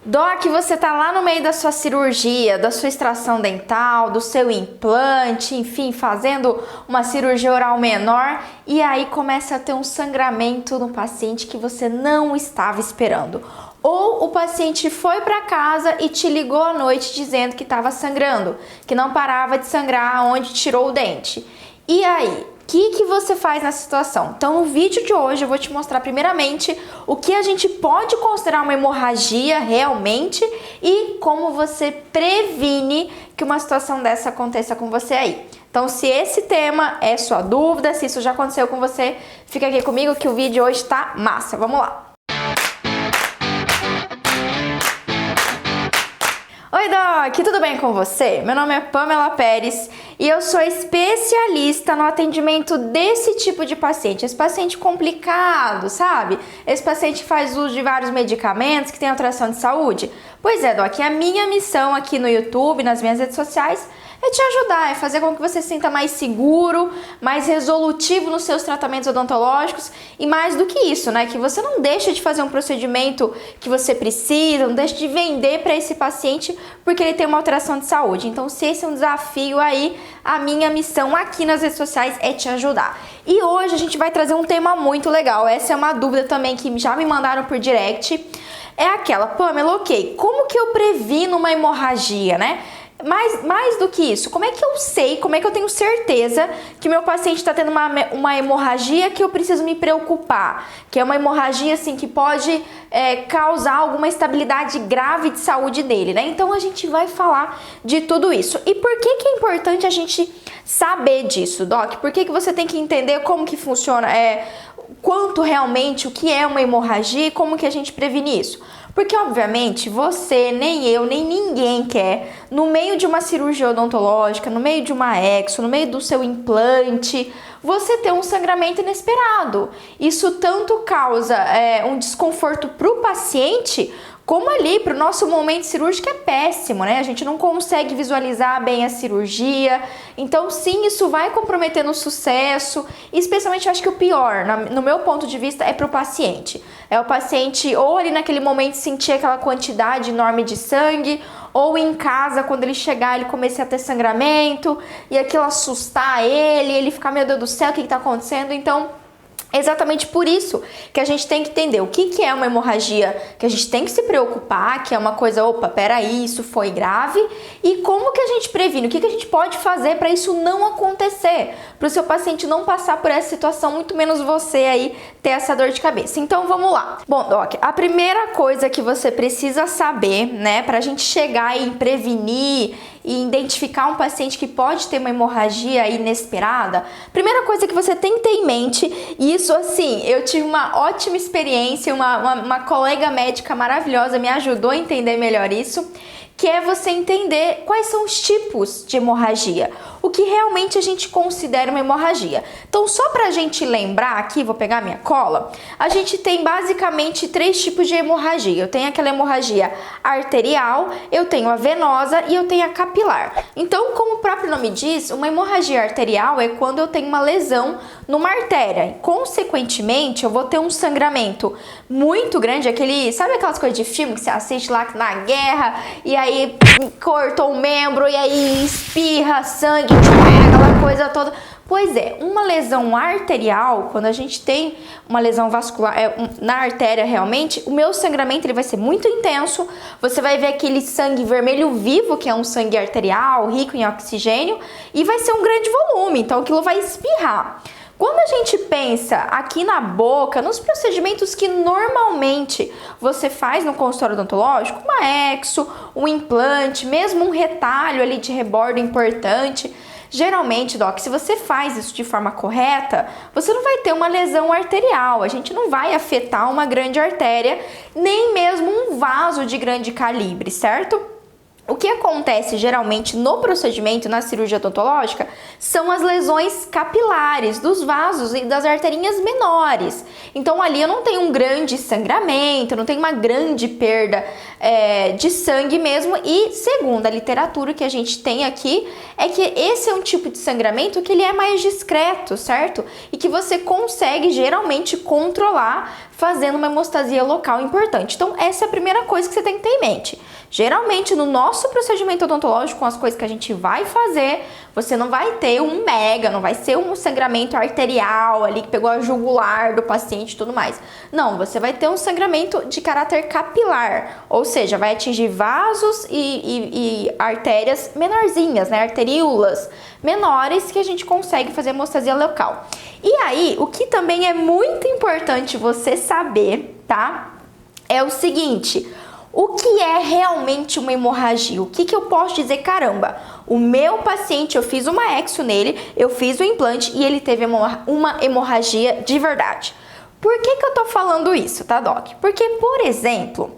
Doc, você tá lá no meio da sua cirurgia, da sua extração dental, do seu implante, enfim, fazendo uma cirurgia oral menor e aí começa a ter um sangramento no paciente que você não estava esperando. Ou o paciente foi para casa e te ligou à noite dizendo que estava sangrando, que não parava de sangrar onde tirou o dente. E aí? O que você faz nessa situação? Então, no vídeo de hoje eu vou te mostrar primeiramente o que a gente pode considerar uma hemorragia realmente e como você previne que uma situação dessa aconteça com você aí. Então, se esse tema é sua dúvida, se isso já aconteceu com você, fica aqui comigo que o vídeo hoje tá massa. Vamos lá! Oi Doc, tudo bem com você? Meu nome é Pamela Pérez e eu sou especialista no atendimento desse tipo de paciente. Esse paciente complicado, sabe? Esse paciente faz uso de vários medicamentos que tem alteração de saúde. Pois é, Doc, a minha missão aqui no YouTube, nas minhas redes sociais, é te ajudar, é fazer com que você se sinta mais seguro, mais resolutivo nos seus tratamentos odontológicos e mais do que isso, né? Que você não deixe de fazer um procedimento que você precisa, não deixe de vender para esse paciente porque ele tem uma alteração de saúde. Então, se esse é um desafio aí, a minha missão aqui nas redes sociais é te ajudar. E hoje a gente vai trazer um tema muito legal. Essa é uma dúvida também que já me mandaram por direct. É aquela, Pamela, ok, como que eu previno uma hemorragia, né? Mais do que isso, como é que eu sei, como é que eu tenho certeza que meu paciente está tendo uma hemorragia que eu preciso me preocupar? Que é uma hemorragia assim que pode causar alguma instabilidade grave de saúde dele, né? Então a gente vai falar de tudo isso. E por que é importante a gente saber disso, Doc? Por que você tem que entender como que funciona, quanto realmente, o que é uma hemorragia e como que a gente previne isso? Porque, obviamente, você, nem eu, nem ninguém quer, no meio de uma cirurgia odontológica, no meio de uma exo, no meio do seu implante, você ter um sangramento inesperado. Isso tanto causa um desconforto para o paciente, como ali para o nosso momento cirúrgico é péssimo, né? A gente não consegue visualizar bem a cirurgia. Então, sim, isso vai comprometer no sucesso. E especialmente, eu acho que o pior, no meu ponto de vista, é para o paciente. É o paciente ou ali naquele momento sentir aquela quantidade enorme de sangue, ou em casa, quando ele chegar, ele começar a ter sangramento, e aquilo assustar ele ficar, meu Deus do céu, o que está acontecendo? Então, exatamente por isso que a gente tem que entender o que é uma hemorragia, que a gente tem que se preocupar, que é uma coisa, opa, peraí, isso foi grave, e como que a gente previne, o que a gente pode fazer para isso não acontecer, para o seu paciente não passar por essa situação, muito menos você aí ter essa dor de cabeça. Então vamos lá. Bom, Doc, a primeira coisa que você precisa saber, né, para a gente chegar e prevenir e identificar um paciente que pode ter uma hemorragia inesperada, primeira coisa que você tem que ter em mente, e isso assim, eu tive uma ótima experiência, uma colega médica maravilhosa me ajudou a entender melhor isso, que é você entender quais são os tipos de hemorragia, o que realmente a gente considera uma hemorragia. Então, só pra gente lembrar aqui, vou pegar minha cola, a gente tem basicamente 3 tipos de hemorragia. Eu tenho aquela hemorragia arterial, eu tenho a venosa e eu tenho a capilar. Então, como o próprio nome diz, uma hemorragia arterial é quando eu tenho uma lesão numa artéria. Consequentemente, eu vou ter um sangramento muito grande, sabe aquelas coisas de filme que você assiste lá na guerra, e aí cortou um membro, e aí espirra sangue, aquela coisa toda. Pois é, uma lesão arterial, quando a gente tem uma lesão vascular na artéria realmente, o meu sangramento ele vai ser muito intenso, você vai ver aquele sangue vermelho vivo, que é um sangue arterial, rico em oxigênio, e vai ser um grande volume, então aquilo vai espirrar. Quando a gente pensa aqui na boca, nos procedimentos que normalmente você faz no consultório odontológico, uma exo, um implante, mesmo um retalho ali de rebordo importante, geralmente, Doc, se você faz isso de forma correta, você não vai ter uma lesão arterial, a gente não vai afetar uma grande artéria, nem mesmo um vaso de grande calibre, certo? O que acontece geralmente no procedimento, na cirurgia odontológica, são as lesões capilares dos vasos e das arterinhas menores. Então ali eu não tenho um grande sangramento, não tenho uma grande perda de sangue mesmo. E segundo a literatura que a gente tem aqui, é que esse é um tipo de sangramento que ele é mais discreto, certo? E que você consegue geralmente controlar fazendo uma hemostasia local importante. Então, essa é a primeira coisa que você tem que ter em mente. Geralmente, no nosso procedimento odontológico, com as coisas que a gente vai fazer, você não vai ter um mega, não vai ser um sangramento arterial ali que pegou a jugular do paciente e tudo mais. Não, você vai ter um sangramento de caráter capilar, ou seja, vai atingir vasos e artérias menorzinhas, né? Arteríolas menores que a gente consegue fazer hemostasia local. E aí, o que também é muito importante você saber, tá? É o seguinte: o que é realmente uma hemorragia? O que eu posso dizer? Caramba, o meu paciente, eu fiz uma exo nele, eu fiz o implante e ele teve uma hemorragia de verdade. Por que eu tô falando isso, tá, Doc? Porque, por exemplo,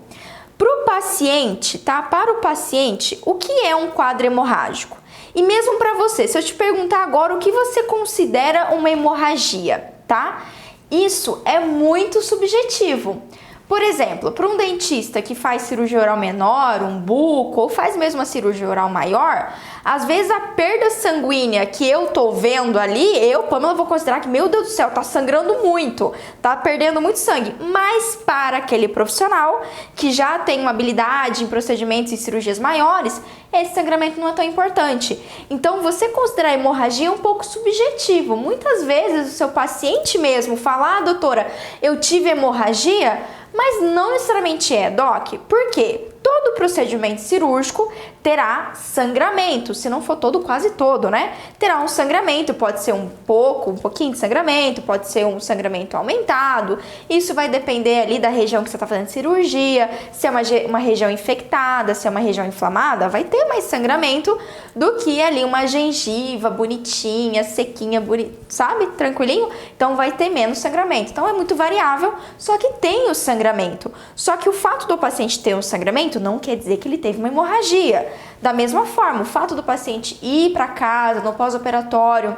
pro paciente, tá? Para o paciente, o que é um quadro hemorrágico? E mesmo para você, se eu te perguntar agora o que você considera uma hemorragia, tá? Isso é muito subjetivo. Por exemplo, para um dentista que faz cirurgia oral menor, um buco, ou faz mesmo uma cirurgia oral maior, às vezes a perda sanguínea que eu tô vendo ali, Pamela, vou considerar que, meu Deus do céu, tá sangrando muito, tá perdendo muito sangue. Mas para aquele profissional que já tem uma habilidade em procedimentos e cirurgias maiores, esse sangramento não é tão importante. Então, você considerar a hemorragia um pouco subjetivo. Muitas vezes o seu paciente mesmo fala: doutora, eu tive hemorragia, mas não necessariamente é, Doc. Por quê? Todo procedimento cirúrgico terá sangramento, se não for todo, quase todo, né? Terá um sangramento, pode ser um pouquinho de sangramento, pode ser um sangramento aumentado. Isso vai depender ali da região que você está fazendo cirurgia, se é uma região infectada, se é uma região inflamada, vai ter mais sangramento do que ali uma gengiva bonitinha, sequinha, sabe? Tranquilinho? Então vai ter menos sangramento. Então é muito variável, só que tem o sangramento. Só que o fato do paciente ter um sangramento não quer dizer que ele teve uma hemorragia. Da mesma forma, o fato do paciente ir para casa no pós-operatório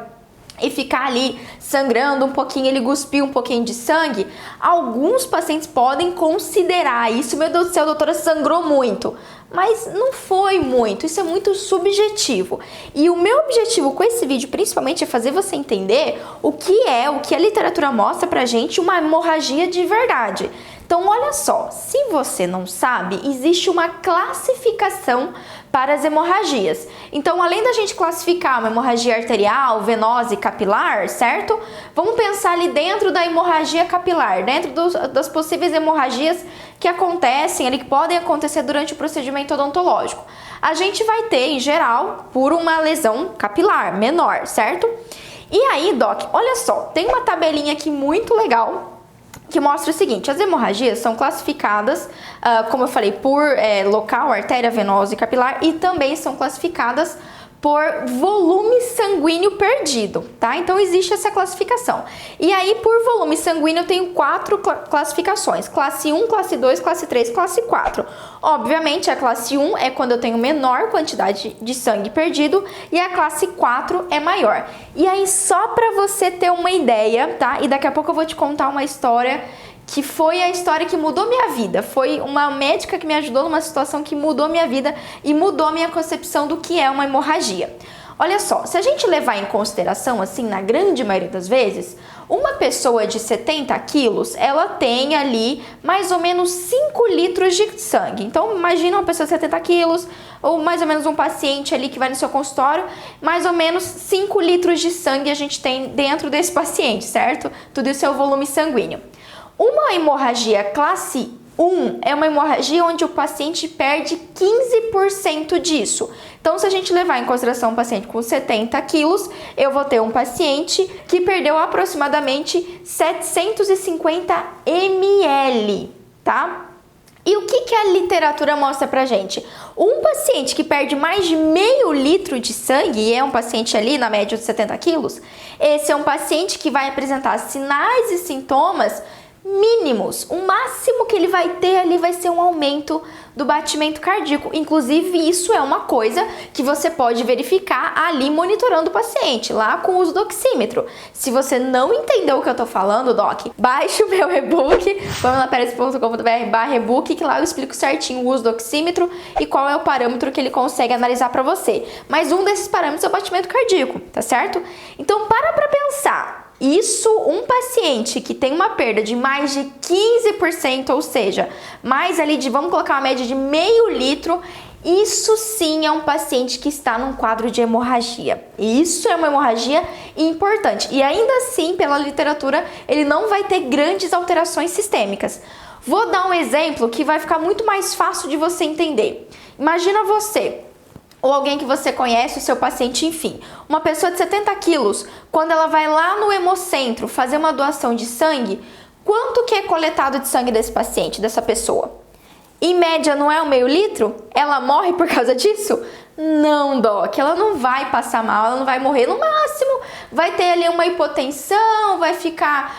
e ficar ali sangrando um pouquinho, ele cuspiu um pouquinho de sangue, alguns pacientes podem considerar isso: meu Deus do céu, a doutora sangrou muito. Mas não foi muito, isso é muito subjetivo. E o meu objetivo com esse vídeo, principalmente, é fazer você entender o que a literatura mostra pra gente uma hemorragia de verdade. Então, olha só, se você não sabe, existe uma classificação para as hemorragias. Então, além da gente classificar uma hemorragia arterial, venosa e capilar, certo? Vamos pensar ali dentro da hemorragia capilar, dentro das possíveis hemorragias que acontecem ali, que podem acontecer durante o procedimento odontológico. A gente vai ter, em geral, por uma lesão capilar menor, certo? E aí, Doc, olha só, tem uma tabelinha aqui muito legal que mostra o seguinte: as hemorragias são classificadas, como eu falei, por local, artéria, venosa e capilar, e também são classificadas por volume sanguíneo perdido, tá? Então existe essa classificação. E aí, por volume sanguíneo, eu tenho 4 classificações: classe 1, classe 2, classe 3, classe 4. Obviamente, a classe 1 é quando eu tenho menor quantidade de sangue perdido e a classe 4 é maior. E aí, só para você ter uma ideia, tá? E daqui a pouco eu vou te contar uma história que foi a história que mudou minha vida. Foi uma médica que me ajudou numa situação que mudou minha vida e mudou minha concepção do que é uma hemorragia. Olha só, se a gente levar em consideração, assim, na grande maioria das vezes, uma pessoa de 70 quilos, ela tem ali mais ou menos 5 litros de sangue. Então, imagina uma pessoa de 70 quilos, ou mais ou menos um paciente ali que vai no seu consultório, mais ou menos 5 litros de sangue a gente tem dentro desse paciente, certo? Tudo isso é o volume sanguíneo. Uma hemorragia classe 1 é uma hemorragia onde o paciente perde 15% disso. Então, se a gente levar em consideração um paciente com 70 quilos, eu vou ter um paciente que perdeu aproximadamente 750 ml, tá? E o que a literatura mostra pra gente? Um paciente que perde mais de meio litro de sangue, e é um paciente ali na média de 70 quilos, esse é um paciente que vai apresentar sinais e sintomas mínimos. O máximo que ele vai ter ali vai ser um aumento do batimento cardíaco. Inclusive, isso é uma coisa que você pode verificar ali monitorando o paciente, lá com o uso do oxímetro. Se você não entendeu o que eu tô falando, Doc, baixe o meu e-book, pamelaperez.com.br/e-book, que lá eu explico certinho o uso do oxímetro e qual é o parâmetro que ele consegue analisar para você. Mas um desses parâmetros é o batimento cardíaco, tá certo? Então, para pensar. Isso, um paciente que tem uma perda de mais de 15%, ou seja, mais ali de, vamos colocar uma média de meio litro, isso sim é um paciente que está num quadro de hemorragia. Isso é uma hemorragia importante. E ainda assim, pela literatura, ele não vai ter grandes alterações sistêmicas. Vou dar um exemplo que vai ficar muito mais fácil de você entender. Imagina você, ou alguém que você conhece, o seu paciente, enfim, uma pessoa de 70 quilos, quando ela vai lá no hemocentro fazer uma doação de sangue, quanto que é coletado de sangue desse paciente, dessa pessoa? Em média, não é um meio litro? Ela morre por causa disso? Não, Doc, ela não vai passar mal, ela não vai morrer. No máximo, vai ter ali uma hipotensão, vai ficar,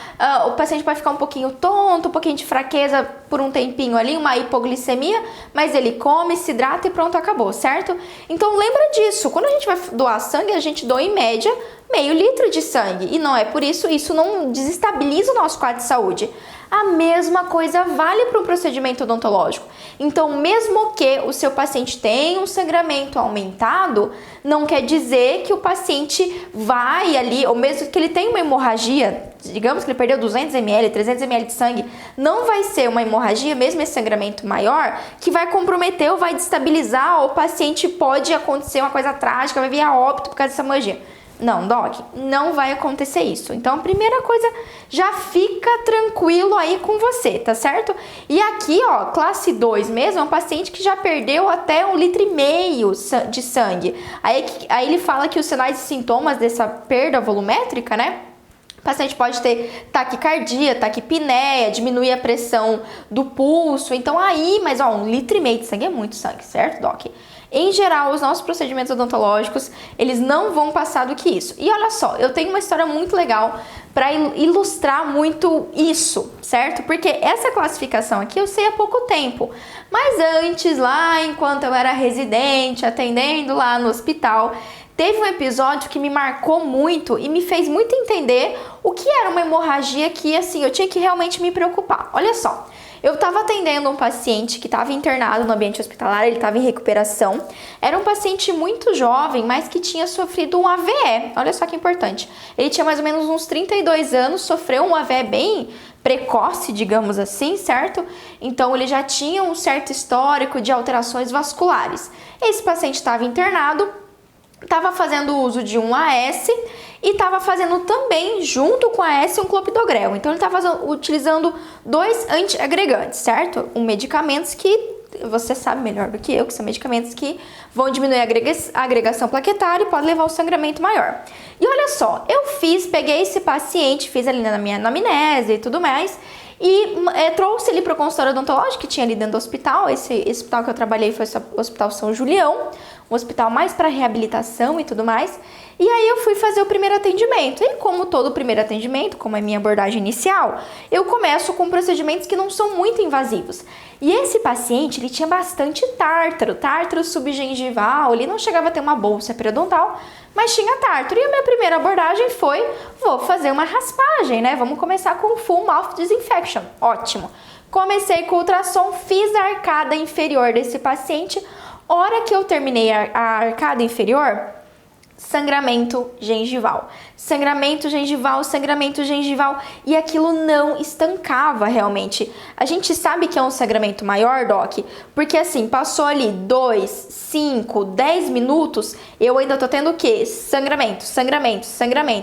o paciente vai ficar um pouquinho tonto, um pouquinho de fraqueza por um tempinho ali, uma hipoglicemia, mas ele come, se hidrata e pronto, acabou, certo? Então lembra disso, quando a gente vai doar sangue, a gente doa em média meio litro de sangue. E não é por isso, isso não desestabiliza o nosso quadro de saúde. A mesma coisa vale para um procedimento odontológico. Então, mesmo que o seu paciente tenha um sangramento aumentado, não quer dizer que o paciente vai ali, ou mesmo que ele tenha uma hemorragia, digamos que ele perdeu 200 ml, 300 ml de sangue, não vai ser uma hemorragia, mesmo esse sangramento maior, que vai comprometer ou vai destabilizar, ou o paciente pode acontecer uma coisa trágica, vai vir a óbito por causa dessa hemorragia. Não, Doc, não vai acontecer isso. Então, a primeira coisa, já fica tranquilo aí com você, tá certo? E aqui, ó, classe 2 mesmo, é um paciente que já perdeu até 1,5 litro de sangue. Aí ele fala que os sinais e sintomas dessa perda volumétrica, né? O paciente pode ter taquicardia, taquipneia, diminuir a pressão do pulso. Então, aí, mas ó, 1,5 litro de sangue é muito sangue, certo, Doc? Em geral, os nossos procedimentos odontológicos, eles não vão passar do que isso. E olha só, eu tenho uma história muito legal para ilustrar muito isso, certo? Porque essa classificação aqui eu sei há pouco tempo. Mas antes, lá enquanto eu era residente, atendendo lá no hospital, teve um episódio que me marcou muito e me fez muito entender o que era uma hemorragia que, assim, eu tinha que realmente me preocupar. Olha só. Eu estava atendendo um paciente que estava internado no ambiente hospitalar, ele estava em recuperação. Era um paciente muito jovem, mas que tinha sofrido um AVE. Olha só que importante. Ele tinha mais ou menos uns 32 anos, sofreu um AVE bem precoce, digamos assim, certo? Então ele já tinha um certo histórico de alterações vasculares. Esse paciente estava internado, estava fazendo uso de um AS e estava fazendo também, junto com a AS, um clopidogrel. Então, ele estava utilizando 2 antiagregantes, certo? Medicamentos que você sabe melhor do que eu, que são medicamentos que vão diminuir a agregação plaquetária e pode levar ao sangramento maior. E olha só, eu peguei esse paciente, fiz ali na minha anamnese e tudo mais, e trouxe ele para o consultório odontológico que tinha ali dentro do hospital. Esse hospital que eu trabalhei foi o Hospital São Julião, um hospital mais para reabilitação e tudo mais. E aí eu fui fazer o primeiro atendimento. E como todo primeiro atendimento, como é a minha abordagem inicial, eu começo com procedimentos que não são muito invasivos. E esse paciente, ele tinha bastante tártaro subgengival, ele não chegava a ter uma bolsa periodontal, mas tinha tártaro. E a minha primeira abordagem foi, vou fazer uma raspagem, né? Vamos começar com Full Mouth Disinfection. Ótimo. Comecei com o ultrassom, fiz a arcada inferior desse paciente. Hora que eu terminei a arcada inferior, sangramento gengival. Sangramento gengival, sangramento gengival, e aquilo não estancava realmente. A gente sabe que é um sangramento maior, Doc, porque assim, passou ali 2, 5, 10 minutos, eu ainda tô tendo o quê? Sangramento,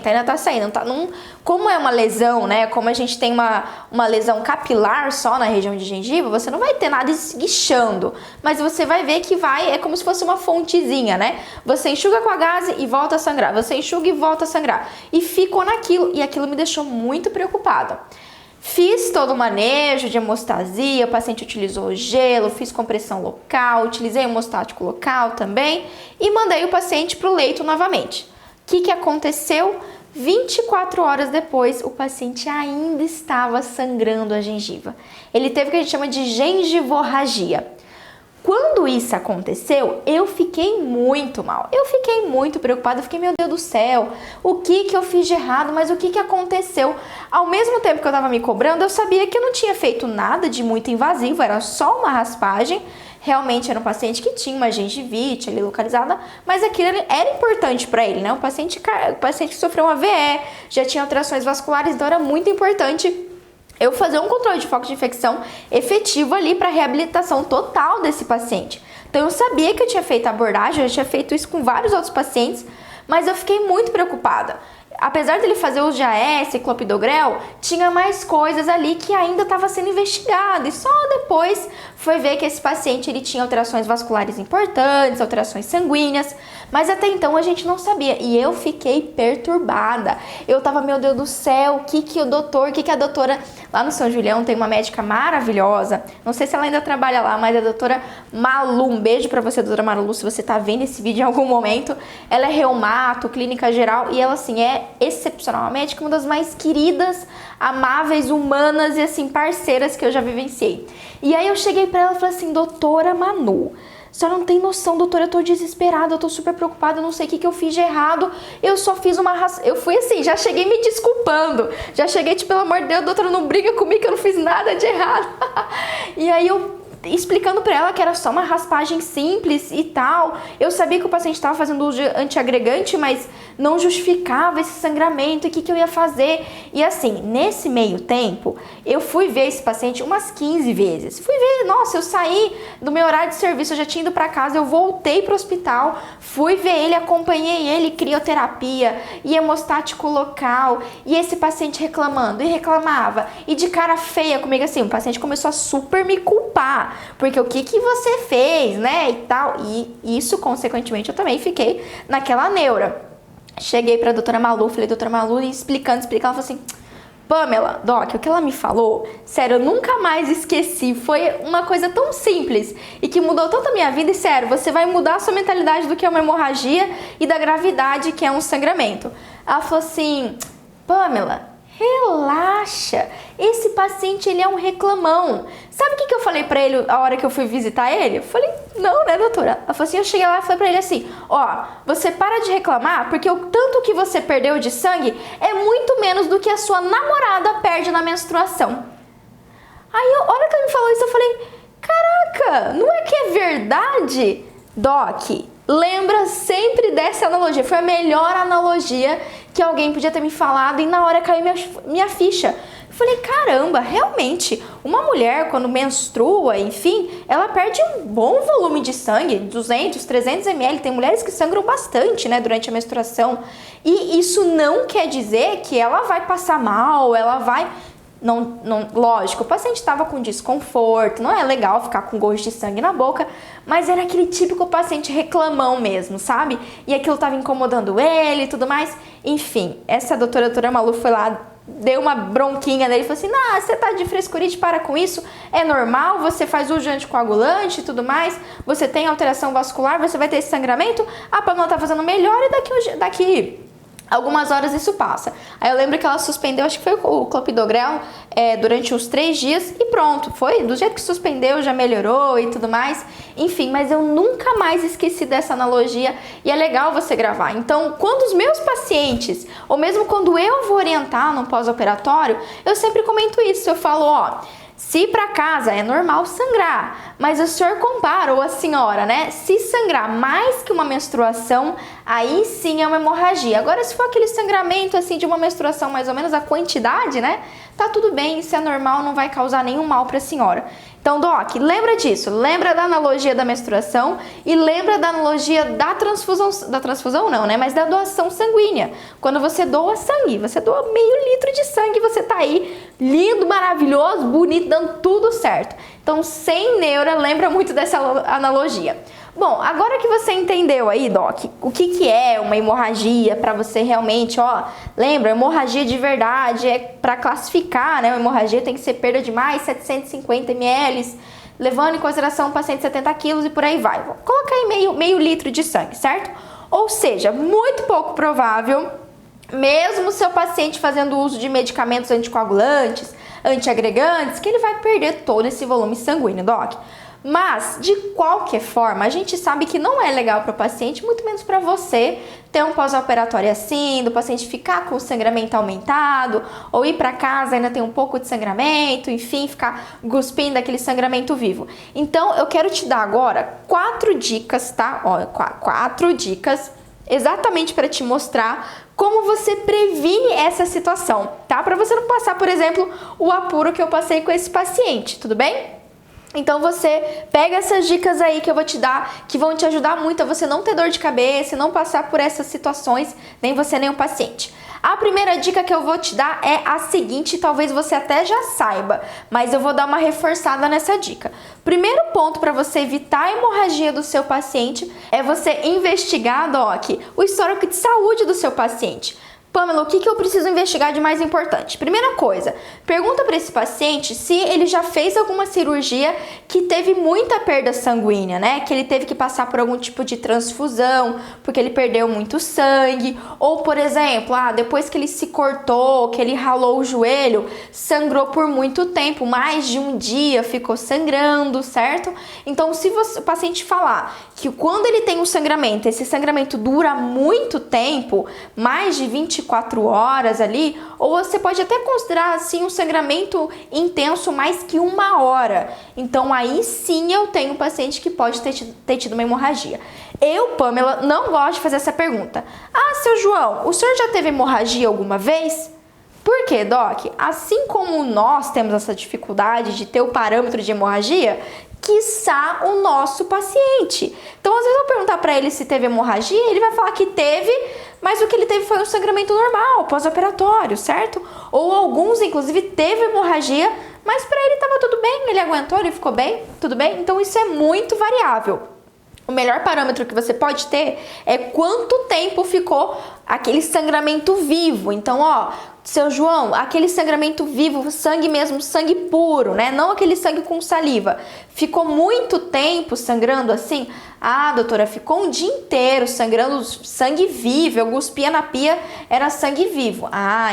ainda tá saindo. Como é uma lesão, né? Como a gente tem uma lesão capilar só na região de gengiva, você não vai ter nada esguichando, mas você vai ver que é como se fosse uma fontezinha, né? Você enxuga com a gaze e volta a sangrar, você enxuga e volta a sangrar. E ficou naquilo, e aquilo me deixou muito preocupada. Fiz todo o manejo de hemostasia, o paciente utilizou gelo, fiz compressão local, utilizei hemostático local também e mandei o paciente para o leito novamente. O que aconteceu? 24 horas depois, o paciente ainda estava sangrando a gengiva. Ele teve o que a gente chama de gengivorragia. Quando isso aconteceu, eu fiquei muito mal. Eu fiquei muito preocupada. Eu fiquei, meu Deus do céu, o que eu fiz de errado? Mas o que aconteceu? Ao mesmo tempo que eu estava me cobrando, eu sabia que eu não tinha feito nada de muito invasivo. Era só uma raspagem. realmente era um paciente que tinha uma gengivite ali localizada, mas aquilo era importante para ele, né? O paciente que sofreu um AVE, já tinha alterações vasculares, então era muito importante eu fazer um controle de foco de infecção efetivo ali para reabilitação total desse paciente. Então eu sabia que eu tinha feito a abordagem, eu já tinha feito isso com vários outros pacientes, mas eu fiquei muito preocupada. Apesar dele fazer uso de AS, clopidogrel, tinha mais coisas ali que ainda estava sendo investigado, e só depois foi ver que esse paciente ele tinha alterações vasculares importantes, alterações sanguíneas, mas até então a gente não sabia, e eu fiquei perturbada. Eu tava, meu Deus do céu, o que a doutora, lá no São Julião tem uma médica maravilhosa, não sei se ela ainda trabalha lá, mas a doutora Malu, um beijo pra você, doutora Malu, se você tá vendo esse vídeo em algum momento. Ela é reumato, clínica geral, e ela assim é excepcional, uma médica, uma das mais queridas, amáveis, humanas e assim, parceiras que eu já vivenciei. E aí eu cheguei pra ela e falei assim, doutora Manu, a senhora não tem noção, doutora, eu tô desesperada, eu tô super preocupada, eu não sei o que eu fiz de errado, eu só fiz eu fui assim, já cheguei me desculpando, já cheguei tipo, pelo amor de Deus, doutora, não briga comigo que eu não fiz nada de errado. E aí eu explicando pra ela que era só uma raspagem simples e tal. Eu sabia que o paciente estava fazendo uso de antiagregante, mas não justificava esse sangramento e o que eu ia fazer. E assim, nesse meio tempo, eu fui ver esse paciente umas 15 vezes. Fui ver, nossa, eu saí do meu horário de serviço, eu já tinha ido pra casa, eu voltei pro hospital, fui ver ele, acompanhei ele, crioterapia e hemostático local, e esse paciente reclamando, e reclamava, e de cara feia comigo assim, o paciente começou a super me culpar, porque o que você fez, né, e tal, e isso, consequentemente, eu também fiquei naquela neura. Cheguei pra doutora Malu, falei, doutora Malu, explicando, ela falou assim, Pamela, Doc, o que ela me falou, sério, eu nunca mais esqueci, foi uma coisa tão simples e que mudou tanto a minha vida, e sério, você vai mudar a sua mentalidade do que é uma hemorragia e da gravidade que é um sangramento. Ela falou assim, Pamela, relaxa, esse paciente ele é um reclamão. Sabe o que eu falei pra ele a hora que eu fui visitar ele? Eu falei, não, né, doutora? Ela falou assim, eu cheguei lá e falei pra ele assim, ó, você para de reclamar porque o tanto que você perdeu de sangue é muito menos do que a sua namorada perde na menstruação. Aí, a hora que ele me falou isso, eu falei, caraca, não é que é verdade? Doc, lembra sempre dessa analogia, foi a melhor analogia que alguém podia ter me falado, e na hora caiu minha ficha. Eu falei, caramba, realmente, uma mulher quando menstrua, enfim, ela perde um bom volume de sangue, 200, 300 ml, tem mulheres que sangram bastante, né, durante a menstruação, e isso não quer dizer que ela vai passar mal, ela vai... Não, lógico, o paciente estava com desconforto, não é legal ficar com gosto de sangue na boca, mas era aquele típico paciente reclamão mesmo, sabe? E aquilo estava incomodando ele e tudo mais. Enfim, essa doutora Malu foi lá, deu uma bronquinha nele e falou assim, não, você tá de frescurite, para com isso, é normal, você faz uso de anticoagulante e tudo mais, você tem alteração vascular, você vai ter esse sangramento, a Pamela tá fazendo melhor e daqui algumas horas isso passa. Aí eu lembro que ela suspendeu, acho que foi o clopidogrel, durante uns 3 dias e pronto, foi do jeito que suspendeu, já melhorou e tudo mais. Enfim, mas eu nunca mais esqueci dessa analogia e é legal você gravar. Então, quando os meus pacientes, ou mesmo quando eu vou orientar no pós-operatório, eu sempre comento isso, eu falo, ó, se para casa é normal sangrar, mas o senhor compara, ou a senhora, né? Se sangrar mais que uma menstruação, aí sim é uma hemorragia. Agora, se for aquele sangramento assim de uma menstruação, mais ou menos a quantidade, né? Tá tudo bem, isso é normal, não vai causar nenhum mal para a senhora. Então, Doc, lembra disso, lembra da analogia da menstruação e lembra da analogia da transfusão não, né? Mas da doação sanguínea. Quando você doa sangue, você doa meio litro de sangue, você tá aí lindo, maravilhoso, bonito, dando tudo certo. Então, sem neura, lembra muito dessa analogia. Bom, agora que você entendeu aí, Doc, o que é uma hemorragia para você realmente, ó, lembra, hemorragia de verdade é para classificar, né? Uma hemorragia tem que ser perda de mais 750 ml, levando em consideração um paciente de 70 quilos e por aí vai. Vou colocar aí meio litro de sangue, certo? Ou seja, muito pouco provável, mesmo seu paciente fazendo uso de medicamentos anticoagulantes, antiagregantes, que ele vai perder todo esse volume sanguíneo, Doc. Mas, de qualquer forma, a gente sabe que não é legal para o paciente, muito menos para você, ter um pós-operatório assim, do paciente ficar com o sangramento aumentado, ou ir para casa ainda tem um pouco de sangramento, enfim, ficar cuspindo aquele sangramento vivo. Então, eu quero te dar agora 4 dicas, tá? Ó, 4 dicas exatamente para te mostrar como você previne essa situação, tá? Para você não passar, por exemplo, o apuro que eu passei com esse paciente, tudo bem? Então você pega essas dicas aí que eu vou te dar, que vão te ajudar muito a você não ter dor de cabeça, não passar por essas situações, nem você nem o paciente. A primeira dica que eu vou te dar é a seguinte, talvez você até já saiba, mas eu vou dar uma reforçada nessa dica. Primeiro ponto para você evitar a hemorragia do seu paciente é você investigar, Doc, o histórico de saúde do seu paciente. Pamela, o que eu preciso investigar de mais importante? Primeira coisa, pergunta para esse paciente se ele já fez alguma cirurgia que teve muita perda sanguínea, né? Que ele teve que passar por algum tipo de transfusão, porque ele perdeu muito sangue. Ou, por exemplo, depois que ele se cortou, que ele ralou o joelho, sangrou por muito tempo, mais de um dia ficou sangrando, certo? Então, se o paciente falar que quando ele tem um sangramento, esse sangramento dura muito tempo, mais de 24 horas ali, ou você pode até considerar assim um sangramento intenso mais que 1 hora. Então aí sim eu tenho um paciente que pode ter tido uma hemorragia. Eu, Pamela, não gosto de fazer essa pergunta. Seu João, o senhor já teve hemorragia alguma vez? Por quê, Doc? Assim como nós temos essa dificuldade de ter o parâmetro de hemorragia, quiçá o nosso paciente. Então, às vezes eu perguntar para ele se teve hemorragia, ele vai falar que teve, mas o que ele teve foi um sangramento normal, pós-operatório, certo? Ou alguns, inclusive, teve hemorragia, mas para ele estava tudo bem, ele aguentou, ele ficou bem, tudo bem? Então, isso é muito variável. O melhor parâmetro que você pode ter é quanto tempo ficou aquele sangramento vivo. Então, seu João, aquele sangramento vivo, sangue mesmo, sangue puro, né? Não aquele sangue com saliva. Ficou muito tempo sangrando assim? Doutora, ficou um dia inteiro sangrando sangue vivo. Eu cuspia na pia, era sangue vivo.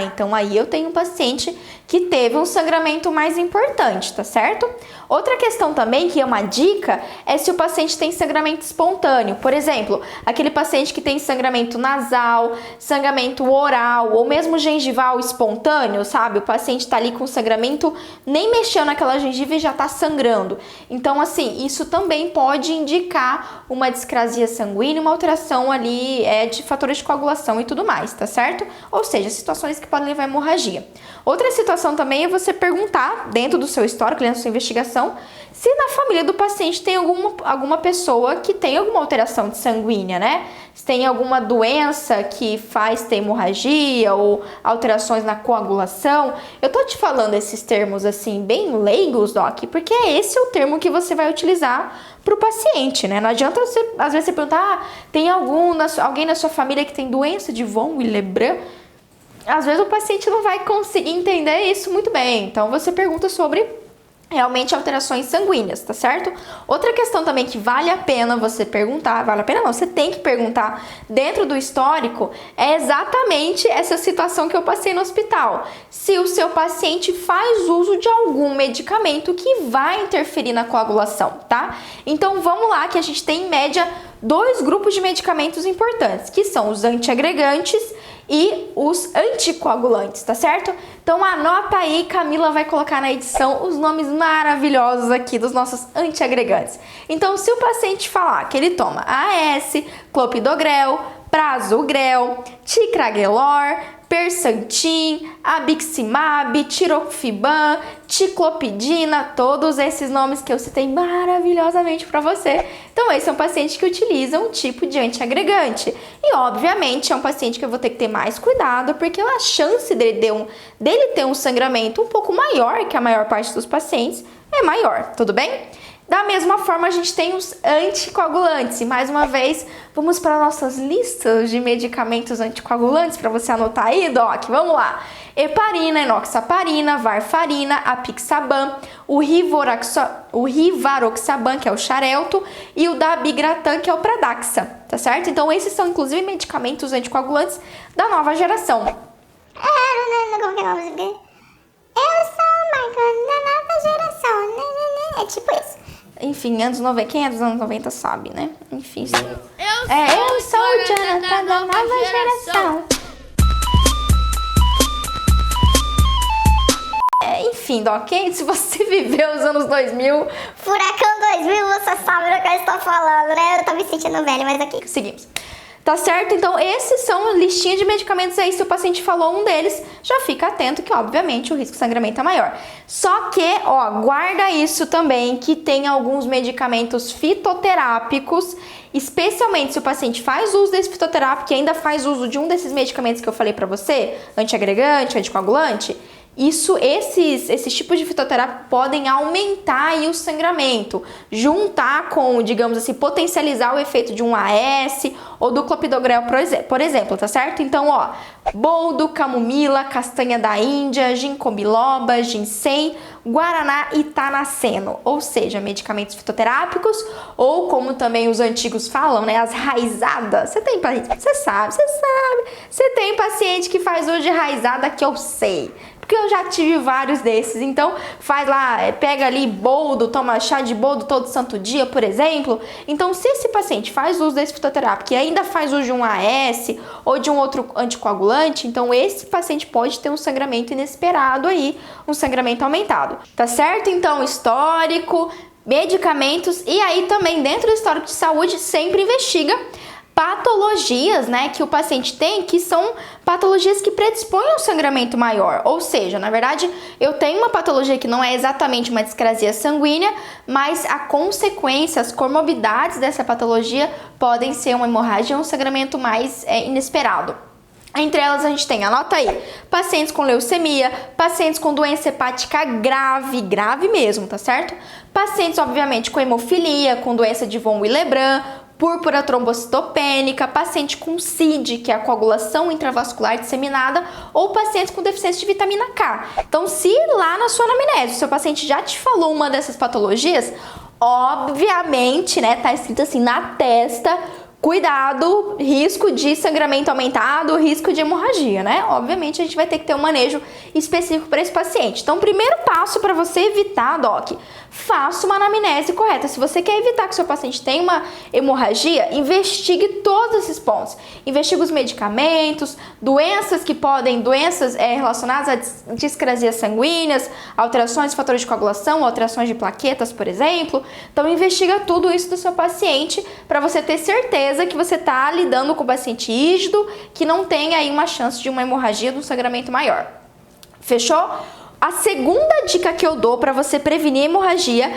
Então aí eu tenho um paciente que teve um sangramento mais importante, tá certo? Outra questão também, que é uma dica, é se o paciente tem sangramento espontâneo. Por exemplo, aquele paciente que tem sangramento nasal, sangramento oral ou mesmo gengival espontâneo, sabe? O paciente tá ali com sangramento, nem mexeu naquela gengiva e já tá sangrando. Então, assim, isso também pode indicar uma discrasia sanguínea, uma alteração ali de fatores de coagulação e tudo mais, tá certo? Ou seja, situações que podem levar à hemorragia. Outra situação também é você perguntar, dentro do seu histórico, dentro da sua investigação, se na família do paciente tem alguma pessoa que tem alguma alteração de sanguínea, né? Se tem alguma doença que faz ter hemorragia ou alterações na coagulação. Eu tô te falando esses termos assim, bem leigos, Doc, porque esse é o termo que você vai utilizar para o paciente, né? Não adianta você, às vezes, você perguntar, tem alguém na sua família que tem doença de von Willebrand? Às vezes o paciente não vai conseguir entender isso muito bem. Então você pergunta sobre realmente alterações sanguíneas, tá certo? Outra questão também que vale a pena você perguntar, vale a pena não, você tem que perguntar dentro do histórico, é exatamente essa situação que eu passei no hospital. Se o seu paciente faz uso de algum medicamento que vai interferir na coagulação, tá? Então vamos lá, que a gente tem em média 2 grupos de medicamentos importantes, que são os antiagregantes e os anticoagulantes, tá certo? Então anota aí, Camila vai colocar na edição os nomes maravilhosos aqui dos nossos antiagregantes. Então, se o paciente falar que ele toma AS, clopidogrel, prasugrel, ticagrelor, Persantin, Abiximab, Tirofiban, Ticlopidina, todos esses nomes que eu citei maravilhosamente para você. Então, esse é um paciente que utiliza um tipo de antiagregante. E, obviamente, é um paciente que eu vou ter que ter mais cuidado, porque a chance dele ter um sangramento um pouco maior que a maior parte dos pacientes é maior, tudo bem? Da mesma forma, a gente tem os anticoagulantes. E mais uma vez, vamos para nossas listas de medicamentos anticoagulantes para você anotar aí, Doc. Vamos lá. Heparina, enoxaparina, varfarina, apixaban, o rivaroxaban, que é o xarelto, e o dabigratan, que é o pradaxa, tá certo? Então, esses são, inclusive, medicamentos anticoagulantes da nova geração. Eu sou o Michael da nova geração. É tipo isso. Enfim, quem é dos anos 90 sabe, né? Enfim. Eu sou o Jonathan da nova geração. Enfim, ok? Se você viveu os anos 2000... Furacão 2000, você sabe do que eu estou falando, né? Eu tô me sentindo velha, mas aqui. Seguimos. Tá certo? Então, esses são a listinha de medicamentos aí. Se o paciente falou um deles, já fica atento que, obviamente, o risco de sangramento é maior. Só que, ó, guarda isso também, que tem alguns medicamentos fitoterápicos, especialmente se o paciente faz uso desse fitoterápico e ainda faz uso de um desses medicamentos que eu falei pra você, antiagregante, anticoagulante. Esses tipos de fitoterápico podem aumentar aí o sangramento, juntar com, digamos assim, potencializar o efeito de um AS ou do clopidogrel, por exemplo, tá certo? Então, ó, boldo, camomila, castanha da Índia, ginkgo biloba, ginseng, guaraná e tanaceno, ou seja, medicamentos fitoterápicos, ou como também os antigos falam, né, as raizadas. Você tem paciente que faz uso de raizada, que eu sei, porque eu já tive vários desses. Então faz lá, pega ali boldo, toma chá de boldo todo santo dia, por exemplo. Então, se esse paciente faz uso desse fitoterápico e ainda faz uso de um AS ou de um outro anticoagulante, então esse paciente pode ter um sangramento inesperado aí, um sangramento aumentado, tá certo? Então, histórico, medicamentos, e aí também dentro do histórico de saúde sempre investiga patologias, né, que o paciente tem, que são patologias que predispõem a um sangramento maior. Ou seja, na verdade, eu tenho uma patologia que não é exatamente uma discrasia sanguínea, mas a consequência, as comorbidades dessa patologia podem ser uma hemorragia ou um sangramento mais inesperado. Entre elas a gente tem, anota aí, pacientes com leucemia, pacientes com doença hepática grave mesmo, tá certo? Pacientes, obviamente, com hemofilia, com doença de von Willebrand, púrpura trombocitopênica, paciente com CID, que é a coagulação intravascular disseminada, ou pacientes com deficiência de vitamina K. Então, se lá na sua anamnese o seu paciente já te falou uma dessas patologias, obviamente, né, tá escrito assim na testa, cuidado, risco de sangramento aumentado, risco de hemorragia, né? Obviamente a gente vai ter que ter um manejo específico para esse paciente. Então, primeiro passo para você evitar, Doc, faça uma anamnese correta. Se você quer evitar que seu paciente tenha uma hemorragia, investigue todos esses pontos. Investigue os medicamentos, doenças relacionadas a discrasias sanguíneas, alterações de fatores de coagulação, alterações de plaquetas, por exemplo. Então, investiga tudo isso do seu paciente para você ter certeza que você está lidando com o paciente rígido, que não tem aí uma chance de uma hemorragia, de um sangramento maior. Fechou? A segunda dica que eu dou para você prevenir hemorragia: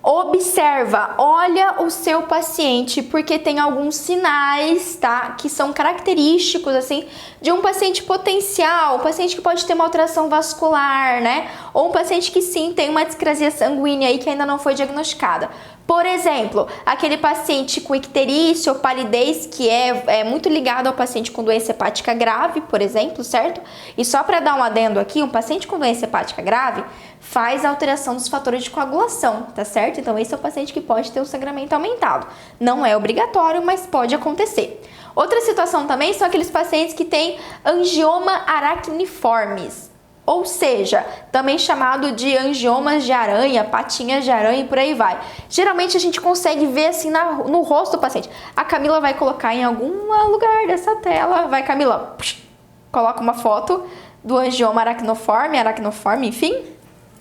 observa, olha o seu paciente, porque tem alguns sinais, tá, que são característicos, assim, de um paciente potencial, um paciente que pode ter uma alteração vascular, né, ou um paciente que sim tem uma discrasia sanguínea aí que ainda não foi diagnosticada. Por exemplo, aquele paciente com icterícia ou palidez, que é muito ligado ao paciente com doença hepática grave, por exemplo, certo? E só para dar um adendo aqui, um paciente com doença hepática grave faz alteração dos fatores de coagulação, tá certo? Então esse é o paciente que pode ter um sangramento aumentado. Não é obrigatório, mas pode acontecer. Outra situação também são aqueles pacientes que têm angioma aracniformes, ou seja, também chamado de angiomas de aranha, patinhas de aranha e por aí vai. Geralmente a gente consegue ver assim no rosto do paciente. A Camila vai colocar em algum lugar dessa tela, vai, Camila, coloca uma foto do angioma aracniforme, enfim.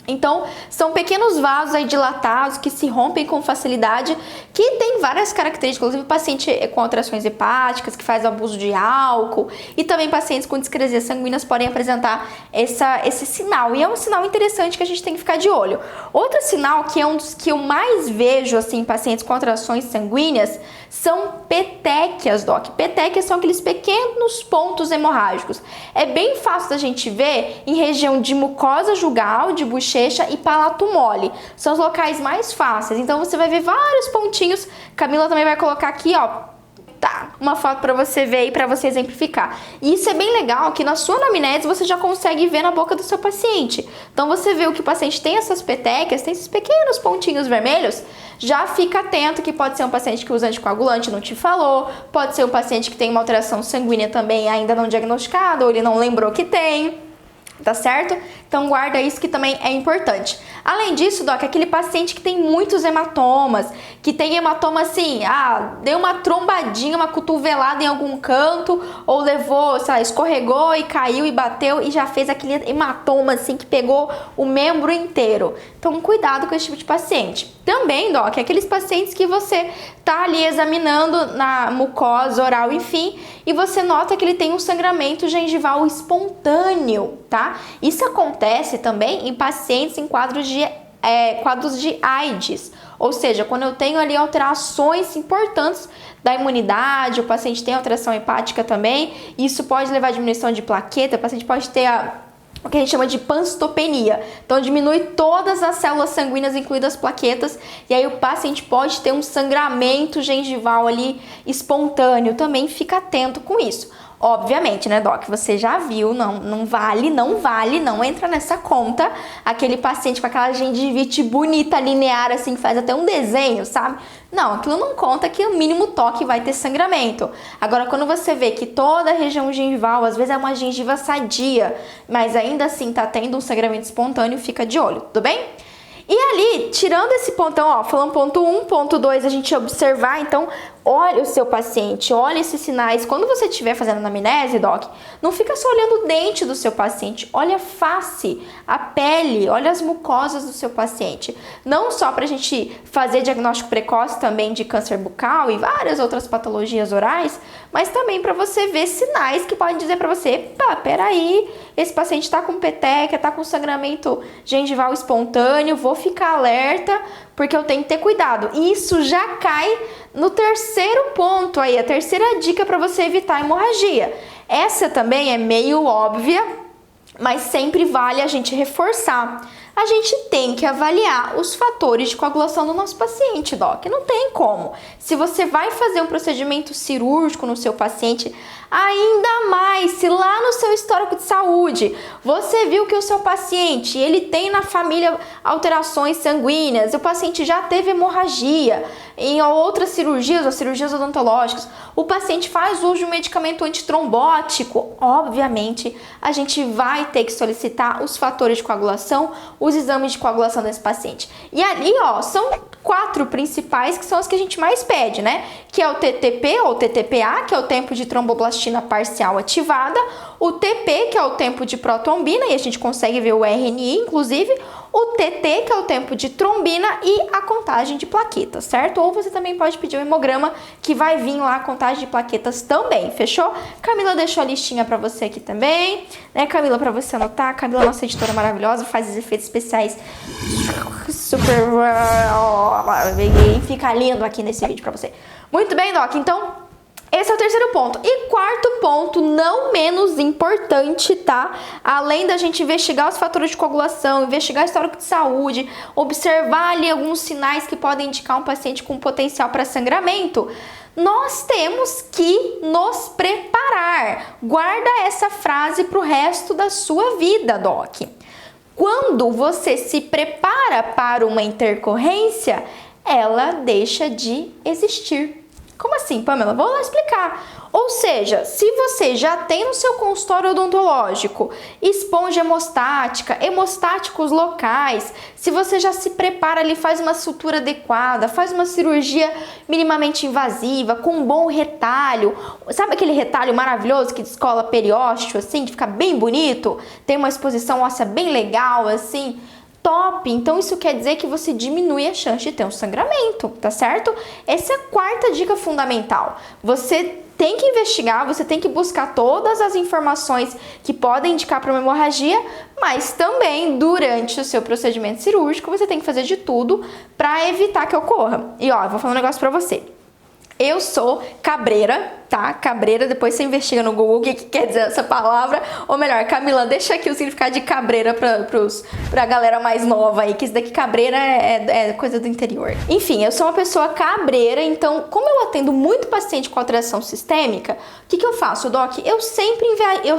Então, são pequenos vasos aí dilatados que se rompem com facilidade, que tem várias características, inclusive paciente com alterações hepáticas, que faz abuso de álcool, e também pacientes com discrasias sanguíneas podem apresentar esse sinal, e é um sinal interessante que a gente tem que ficar de olho. Outro sinal, que é um dos que eu mais vejo assim, em pacientes com alterações sanguíneas, são petequias, Doc. Petequias são aqueles pequenos pontos hemorrágicos. É bem fácil da gente ver em região de mucosa jugal, de bochecha e palato mole. São os locais mais fáceis. Então você vai ver vários pontinhos. Camila também vai colocar aqui, ó, tá, uma foto para você ver e para você exemplificar. E isso é bem legal, que na sua anamnese você já consegue ver na boca do seu paciente. Então você vê o que o paciente tem essas petequias, tem esses pequenos pontinhos vermelhos, já fica atento que pode ser um paciente que usa anticoagulante, não te falou, pode ser um paciente que tem uma alteração sanguínea também ainda não diagnosticada, ou ele não lembrou que tem. tá certo? Então guarda isso que também é importante. Além disso, Doc, aquele paciente que tem muitos hematomas, que tem hematoma assim, deu uma trombadinha, uma cotovelada em algum canto, ou levou, sei lá, escorregou e caiu e bateu e já fez aquele hematoma assim que pegou o membro inteiro. Então cuidado com esse tipo de paciente. Também, Doc, aqueles pacientes que você tá ali examinando na mucosa oral, enfim, e você nota que ele tem um sangramento gengival espontâneo, tá? Isso acontece também em pacientes em quadros de AIDS, ou seja, quando eu tenho ali alterações importantes da imunidade, o paciente tem alteração hepática também, isso pode levar à diminuição de plaqueta, o paciente pode ter o que a gente chama de pancitopenia. Então diminui todas as células sanguíneas, incluídas as plaquetas, e aí o paciente pode ter um sangramento gengival ali espontâneo. Também fica atento com isso. Obviamente, né, Doc? Você já viu, não vale, não entra nessa conta aquele paciente com aquela gengivite bonita, linear, assim, que faz até um desenho, sabe? Não, aquilo não conta que o mínimo toque vai ter sangramento. Agora, quando você vê que toda a região gengival, às vezes é uma gengiva sadia, mas ainda assim tá tendo um sangramento espontâneo, fica de olho, tudo bem? E ali, tirando esse pontão, ó, falando ponto 1, ponto 2, a gente observar, então, olha o seu paciente, olha esses sinais. Quando você estiver fazendo anamnese, Doc, não fica só olhando o dente do seu paciente, olha a face, a pele, olha as mucosas do seu paciente. Não só pra gente fazer diagnóstico precoce também de câncer bucal e várias outras patologias orais, mas também para você ver sinais que podem dizer para você, epa, peraí, esse paciente tá com peteca, tá com sangramento gengival espontâneo, vou ficar alerta, porque eu tenho que ter cuidado. E isso já cai no terceiro ponto aí, a terceira dica para você evitar a hemorragia. Essa também é meio óbvia, mas sempre vale a gente reforçar. A gente tem que avaliar os fatores de coagulação do nosso paciente, Doc. Não tem como. Se você vai fazer um procedimento cirúrgico no seu paciente, ainda mais se lá no seu histórico de saúde você viu que o seu paciente ele tem na família alterações sanguíneas, o paciente já teve hemorragia em outras cirurgias ou cirurgias odontológicas, o paciente faz uso de um medicamento antitrombótico, obviamente a gente vai ter que solicitar os fatores de coagulação, os exames de coagulação desse paciente. E ali, ó, são 4 principais que são as que a gente mais pede, né? Que é o TTP ou TTPA, que é o tempo de tromboblastina parcial ativada, o TP, que é o tempo de protrombina, e a gente consegue ver o RNI, inclusive, o TT, que é o tempo de trombina, e a contagem de plaquetas, certo? Ou você também pode pedir um hemograma, que vai vir lá a contagem de plaquetas também, fechou? Camila deixou a listinha pra você aqui também, né, Camila, pra você anotar. Camila, nossa editora maravilhosa, faz os efeitos especiais super... fica lindo aqui nesse vídeo pra você. Muito bem, Doc, então... esse é o terceiro ponto. E quarto ponto, não menos importante, tá? Além da gente investigar os fatores de coagulação, investigar o histórico de saúde, observar ali alguns sinais que podem indicar um paciente com potencial para sangramento, nós temos que nos preparar. Guarda essa frase para o resto da sua vida, Doc. Quando você se prepara para uma intercorrência, ela deixa de existir. Como assim, Pamela? Vou lá explicar. Ou seja, se você já tem no seu consultório odontológico esponja hemostática, hemostáticos locais, se você já se prepara ali, faz uma sutura adequada, faz uma cirurgia minimamente invasiva, com um bom retalho, sabe aquele retalho maravilhoso que descola periósteo, assim, que fica bem bonito, tem uma exposição óssea bem legal, assim... top! Então isso quer dizer que você diminui a chance de ter um sangramento, tá certo? Essa é a quarta dica fundamental. Você tem que investigar, você tem que buscar todas as informações que podem indicar para uma hemorragia, mas também durante o seu procedimento cirúrgico você tem que fazer de tudo para evitar que ocorra. E ó, eu vou falar um negócio para você. Eu sou cabreira, tá? Cabreira, depois você investiga no Google o que quer dizer essa palavra. Ou melhor, Camila, deixa aqui o significado de cabreira pra galera mais nova aí, que isso daqui cabreira é coisa do interior. Enfim, eu sou uma pessoa cabreira, então, como eu atendo muito paciente com alteração sistêmica, o que eu faço, Doc? Eu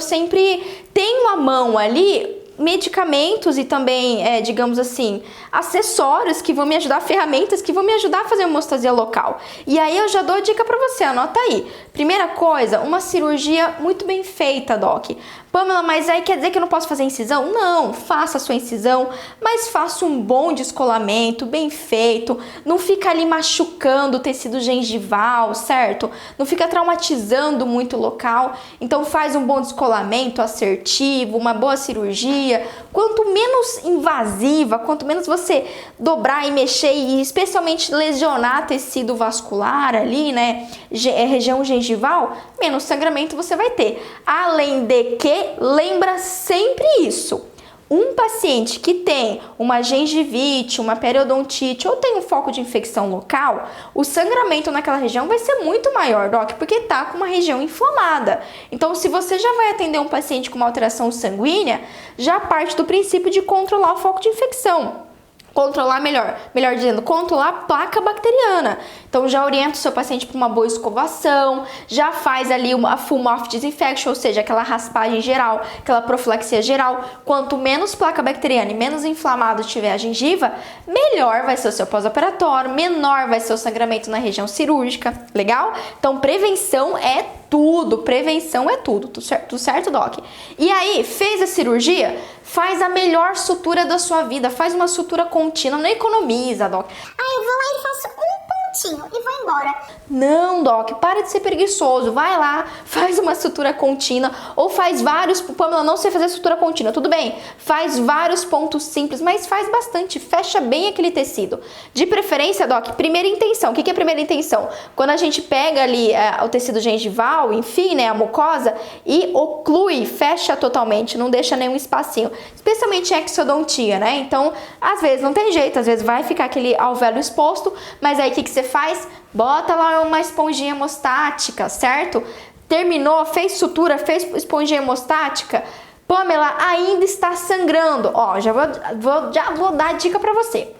sempre tenho a mão ali medicamentos e também, digamos assim, acessórios que vão me ajudar, ferramentas que vão me ajudar a fazer hemostasia local. E aí eu já dou a dica pra você, anota aí. Primeira coisa, uma cirurgia muito bem feita, Doc. Pamela, mas aí quer dizer que eu não posso fazer incisão? Não, faça a sua incisão, mas faça um bom descolamento, bem feito. Não fica ali machucando o tecido gengival, certo? Não fica traumatizando muito o local. Então faz um bom descolamento assertivo, uma boa cirurgia. Quanto menos invasiva, quanto menos você dobrar e mexer e especialmente lesionar tecido vascular ali, né? Região gengival, menos sangramento você vai ter. Além de que, lembra sempre isso. Um paciente que tem uma gengivite, uma periodontite ou tem um foco de infecção local, o sangramento naquela região vai ser muito maior, Doc, porque tá com uma região inflamada. Então, se você já vai atender um paciente com uma alteração sanguínea, já parte do princípio de controlar o foco de infecção. Controlar melhor dizendo, controlar a placa bacteriana. Então já orienta o seu paciente para uma boa escovação, já faz ali uma full mouth disinfection, ou seja, aquela raspagem geral, aquela profilaxia geral. Quanto menos placa bacteriana e menos inflamado tiver a gengiva, melhor vai ser o seu pós-operatório, menor vai ser o sangramento na região cirúrgica, legal? Então prevenção é tudo, tudo certo, Doc? E aí, fez a cirurgia? Faz a melhor sutura da sua vida, faz uma sutura contínua, não economiza, Doc. Eu vou lá e faço um pontinho e vou embora. Não, Doc, para de ser preguiçoso, vai lá, faz uma sutura contínua ou faz vários, Pamela, não sei fazer sutura contínua, tudo bem, faz vários pontos simples, mas faz bastante, fecha bem aquele tecido. De preferência, Doc, primeira intenção, o que é a primeira intenção? Quando a gente pega ali o tecido gengival, enfim, né, a mucosa, e oclui, fecha totalmente, não deixa nenhum espacinho, especialmente em exodontia, né, então, às vezes não tem jeito, às vezes vai ficar aquele alvéolo exposto, mas aí o que você faz? Bota lá uma esponjinha hemostática, certo? Terminou, fez sutura, fez esponjinha hemostática, Pamela, ainda está sangrando. Ó, já vou dar a dica pra você.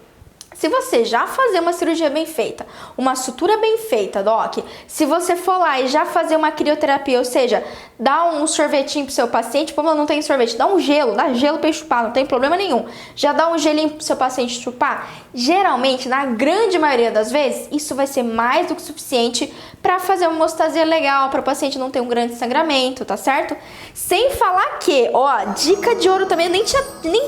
Se você já fazer uma cirurgia bem feita, uma sutura bem feita, Doc, se você for lá e já fazer uma crioterapia, ou seja, dá um sorvetinho pro seu paciente, como não tem sorvete, dá um gelo, dá gelo pra ele chupar, não tem problema nenhum. Já dá um gelinho pro seu paciente chupar. Geralmente, na grande maioria das vezes, isso vai ser mais do que suficiente para fazer uma hemostasia legal, para o paciente não ter um grande sangramento, tá certo? Sem falar que, ó, dica de ouro também, nem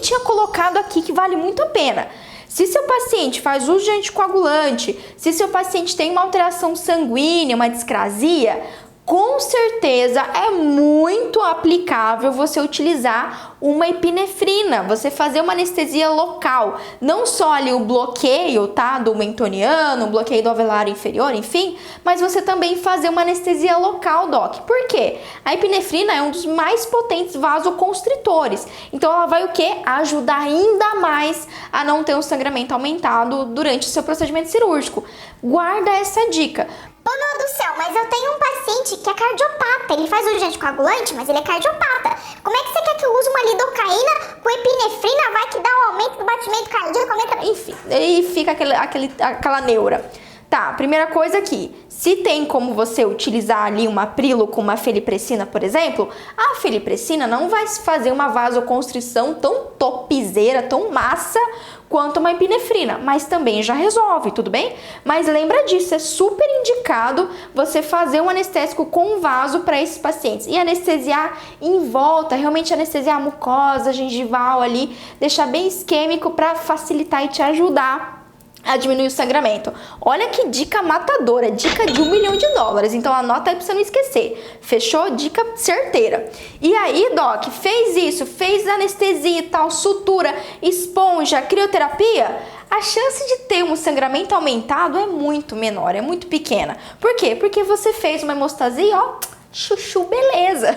tinha colocado aqui, que vale muito a pena. Se seu paciente faz uso de anticoagulante, se seu paciente tem uma alteração sanguínea, uma discrasia, com certeza é muito aplicável você utilizar uma epinefrina, você fazer uma anestesia local, não só ali o bloqueio, tá, do mentoniano, o bloqueio do alveolar inferior, enfim, mas você também fazer uma anestesia local, Doc. Por quê? A epinefrina é um dos mais potentes vasoconstritores, então ela vai o quê? Ajudar ainda mais a não ter um sangramento aumentado durante o seu procedimento cirúrgico. Guarda essa dica. Ô, meu do céu, mas eu tenho um paciente que é cardiopata. Ele faz uso de anticoagulante, mas ele é cardiopata. Como é que você quer que eu use uma lidocaína com epinefrina? Vai que dá um aumento do batimento cardíaco? Enfim, aí fica aquela neura. Tá, primeira coisa aqui, se tem como você utilizar ali uma prilo com uma felipressina, por exemplo, a felipressina não vai fazer uma vasoconstrição tão topzera, tão massa quanto uma epinefrina, mas também já resolve, tudo bem? Mas lembra disso, é super indicado você fazer um anestésico com vaso para esses pacientes e anestesiar em volta, realmente anestesiar a mucosa gengival ali, deixar bem isquêmico para facilitar e te ajudar a diminuir o sangramento. Olha que dica matadora, dica de $1 milhão, então anota aí pra você não esquecer. Fechou? Dica certeira. E aí, Doc, fez isso, fez anestesia e tal, sutura, esponja, crioterapia, a chance de ter um sangramento aumentado é muito menor, é muito pequena. Por quê? Porque você fez uma hemostasia, ó, chuchu, beleza.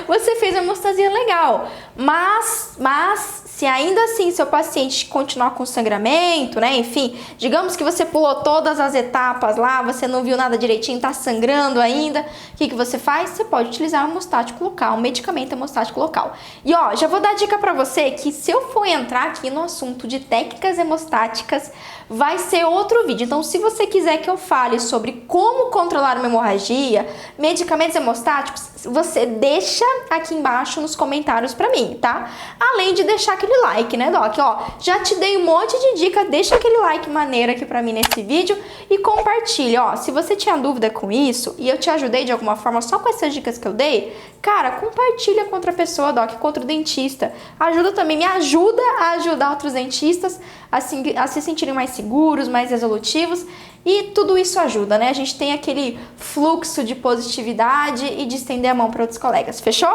Você fez uma hemostasia legal, mas se ainda assim seu paciente continuar com sangramento, né, enfim, digamos que você pulou todas as etapas lá, você não viu nada direitinho, tá sangrando ainda, o que você faz? Você pode utilizar um hemostático local, um medicamento hemostático local. E ó, já vou dar dica pra você que se eu for entrar aqui no assunto de técnicas hemostáticas, vai ser outro vídeo. Então, se você quiser que eu fale sobre como controlar uma hemorragia, medicamentos hemostáticos, você deixa aqui embaixo nos comentários pra mim, tá? Além de deixar aquele like, né, Doc? Ó, já te dei um monte de dica, deixa aquele like maneiro aqui pra mim nesse vídeo e compartilha. Ó, se você tinha dúvida com isso e eu te ajudei de alguma forma só com essas dicas que eu dei, cara, compartilha com outra pessoa, Doc, com outro dentista. Ajuda também, me ajuda a ajudar outros dentistas assim, a se sentirem mais seguros, mais resolutivos. E tudo isso ajuda, né? A gente tem aquele fluxo de positividade e de estender a mão para outros colegas, fechou?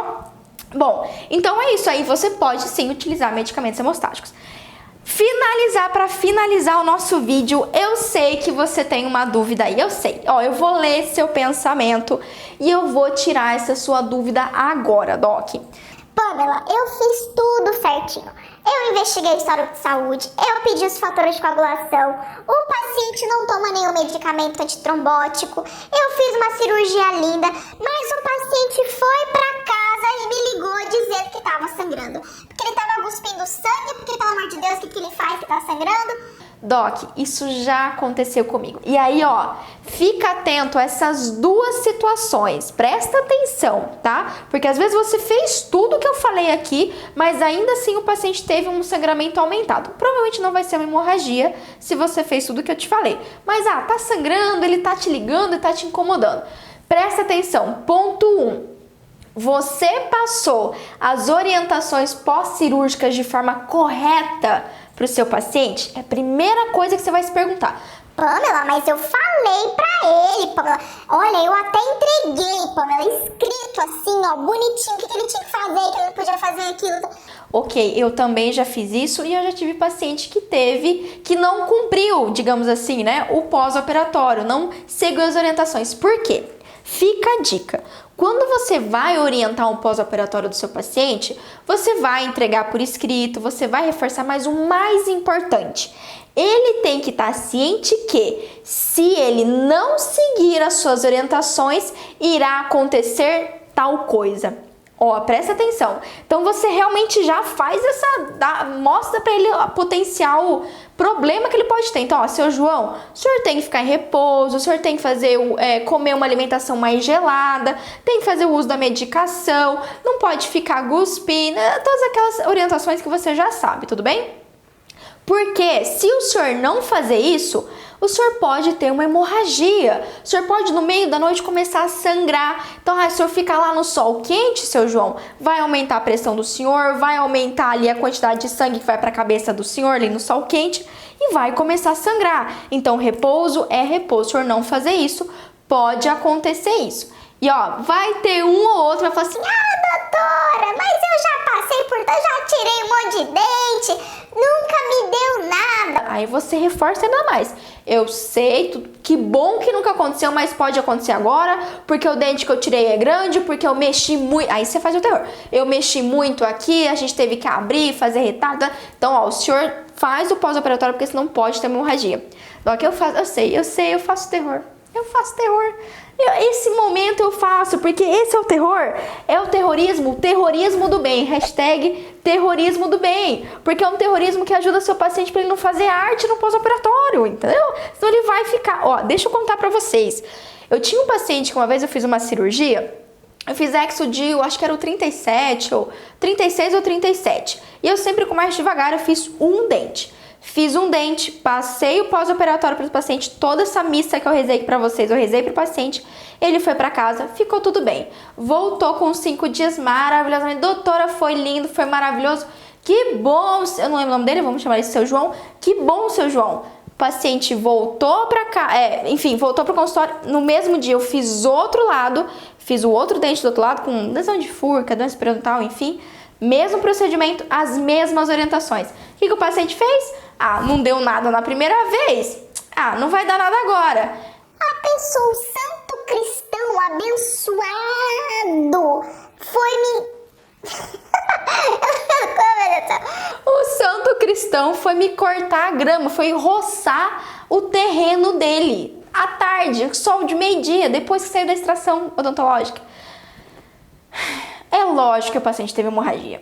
Bom, então é isso aí, você pode sim utilizar medicamentos hemostáticos. Para finalizar o nosso vídeo, eu sei que você tem uma dúvida aí, eu sei. Ó, eu vou ler seu pensamento e eu vou tirar essa sua dúvida agora, Doc. Pamela, eu fiz tudo certinho. Eu investiguei o histórico de saúde, eu pedi os fatores de coagulação, o paciente não toma nenhum medicamento antitrombótico, eu fiz uma cirurgia linda, mas o paciente foi pra casa e me ligou dizendo que tava sangrando. Porque ele tava cuspindo sangue, porque pelo amor de Deus, o que ele faz que tá sangrando? Doc, isso já aconteceu comigo. E aí, ó, fica atento a essas duas situações. Presta atenção, tá? Porque às vezes você fez tudo que eu falei aqui, mas ainda assim o paciente teve um sangramento aumentado. Provavelmente não vai ser uma hemorragia se você fez tudo que eu te falei. Mas, tá sangrando, ele tá te ligando e tá te incomodando. Presta atenção. Ponto 1. Você passou as orientações pós-cirúrgicas de forma correta para o seu paciente? É a primeira coisa que você vai se perguntar. Pamela, mas eu falei pra ele, Pamela. Olha, eu até entreguei, Pamela, escrito assim, ó, bonitinho, o que ele tinha que fazer, que ele não podia fazer aquilo. Ok, eu também já fiz isso e eu já tive paciente que não cumpriu, digamos assim, né, o pós-operatório, não seguiu as orientações. Por quê? Fica a dica. Quando você vai orientar um pós-operatório do seu paciente, você vai entregar por escrito, você vai reforçar, mas o mais importante, ele tem que estar ciente que, se ele não seguir as suas orientações, irá acontecer tal coisa. Ó, presta atenção. Então você realmente já faz mostra para ele o potencial problema que ele pode ter. Então, ó, seu João, o senhor tem que ficar em repouso, o senhor tem que fazer comer uma alimentação mais gelada, tem que fazer o uso da medicação, não pode ficar cuspindo, todas aquelas orientações que você já sabe, tudo bem? Porque se o senhor não fazer isso, o senhor pode ter uma hemorragia. O senhor pode, no meio da noite, começar a sangrar. Então, se o senhor ficar lá no sol quente, seu João, vai aumentar a pressão do senhor, vai aumentar ali a quantidade de sangue que vai para a cabeça do senhor ali no sol quente e vai começar a sangrar. Então, repouso é repouso. Se o senhor não fazer isso, pode acontecer isso. E, ó, vai ter um ou outro que vai falar assim, doutora, mas eu já passei por tudo, já tirei um monte de dente, nunca me deu nada. Aí você reforça ainda mais. Eu sei, que bom que nunca aconteceu, mas pode acontecer agora, porque o dente que eu tirei é grande, porque eu mexi muito. Aí você faz o terror. Eu mexi muito aqui, a gente teve que abrir, fazer retardo. Então, ó, o senhor faz o pós-operatório, porque senão pode ter hemorragia. Então, o que eu faço? Eu sei, eu faço terror. Eu faço terror. Esse momento eu faço, porque esse é o terror. É o terrorismo do bem. Hashtag terrorismo do bem. Porque é um terrorismo que ajuda seu paciente para ele não fazer arte no pós-operatório, entendeu? Senão ele vai ficar... Ó, deixa eu contar pra vocês. Eu tinha um paciente que uma vez eu fiz uma cirurgia. Eu fiz exo de, eu acho que era o 37, ou 36 ou 37. E eu sempre com mais devagar, eu fiz um dente. Fiz um dente, passei o pós-operatório para o paciente, toda essa missa que eu rezei aqui para vocês, eu rezei para o paciente, ele foi para casa, ficou tudo bem. Voltou com 5 dias maravilhosamente, doutora, foi lindo, foi maravilhoso, que bom, eu não lembro o nome dele, vamos chamar ele de seu João, que bom, seu João. O paciente voltou para cá, voltou para o consultório, no mesmo dia eu fiz outro lado, fiz o outro dente do outro lado, com lesão de furca, doença periodontal, enfim, mesmo procedimento, as mesmas orientações. O que o paciente fez? Não deu nada na primeira vez. Não vai dar nada agora. Abençoou o santo cristão abençoado. O santo cristão foi me cortar a grama, foi roçar o terreno dele. À tarde, sol de meio-dia, depois que saiu da extração odontológica. É lógico que o paciente teve hemorragia.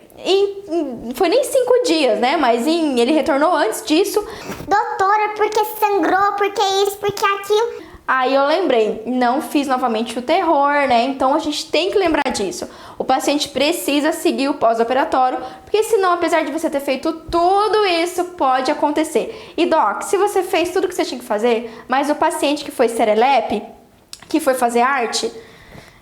Foi nem 5 dias, né? Mas ele retornou antes disso. Doutora, porque sangrou, porque isso, porque aquilo. Aí eu lembrei, não fiz novamente o terror, né? Então a gente tem que lembrar disso. O paciente precisa seguir o pós-operatório, porque senão, apesar de você ter feito tudo isso, pode acontecer. E doc, se você fez tudo que você tinha que fazer, mas o paciente que foi serelepe, que foi fazer arte,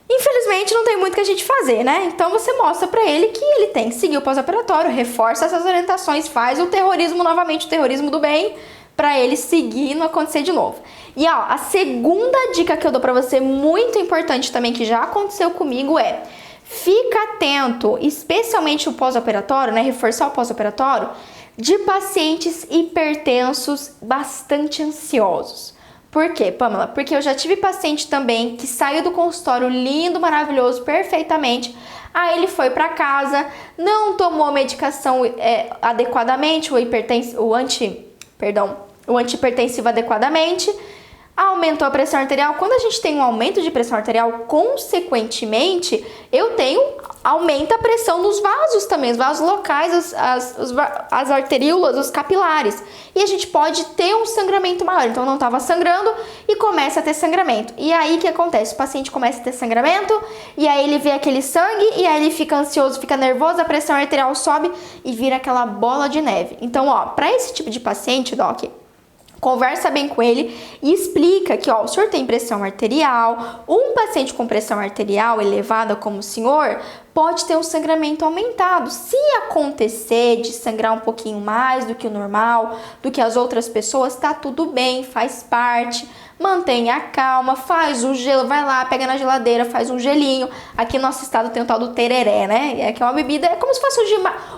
infelizmente não tem muito que a gente fazer, né? Então você mostra pra ele que ele tem que seguir o pós-operatório, reforça essas orientações, faz o terrorismo novamente, o terrorismo do bem, pra ele seguir e não acontecer de novo. E ó, a segunda dica que eu dou pra você, muito importante também, que já aconteceu comigo, é: fica atento, especialmente o pós-operatório, né? Reforçar o pós-operatório, de pacientes hipertensos bastante ansiosos. Por quê, Pamela? Porque eu já tive paciente também que saiu do consultório lindo, maravilhoso, perfeitamente. Aí ele foi para casa, não tomou a medicação adequadamente, o antihipertensivo adequadamente, aumentou a pressão arterial. Quando a gente tem um aumento de pressão arterial, consequentemente, aumenta a pressão nos vasos também, os vasos locais, as arteríolas, os capilares. E a gente pode ter um sangramento maior. Então não estava sangrando e começa a ter sangramento. E aí o que acontece? O paciente começa a ter sangramento e aí ele vê aquele sangue e aí ele fica ansioso, fica nervoso, a pressão arterial sobe e vira aquela bola de neve. Então, ó, para esse tipo de paciente, doc, conversa bem com ele e explica que, ó, o senhor tem pressão arterial, um paciente com pressão arterial elevada como o senhor pode ter um sangramento aumentado. Se acontecer de sangrar um pouquinho mais do que o normal, do que as outras pessoas, tá tudo bem, faz parte. Mantenha a calma, faz o gelo, vai lá, pega na geladeira, faz um gelinho. Aqui no nosso estado tem o tal do tereré, né? Que é uma bebida, é como se fosse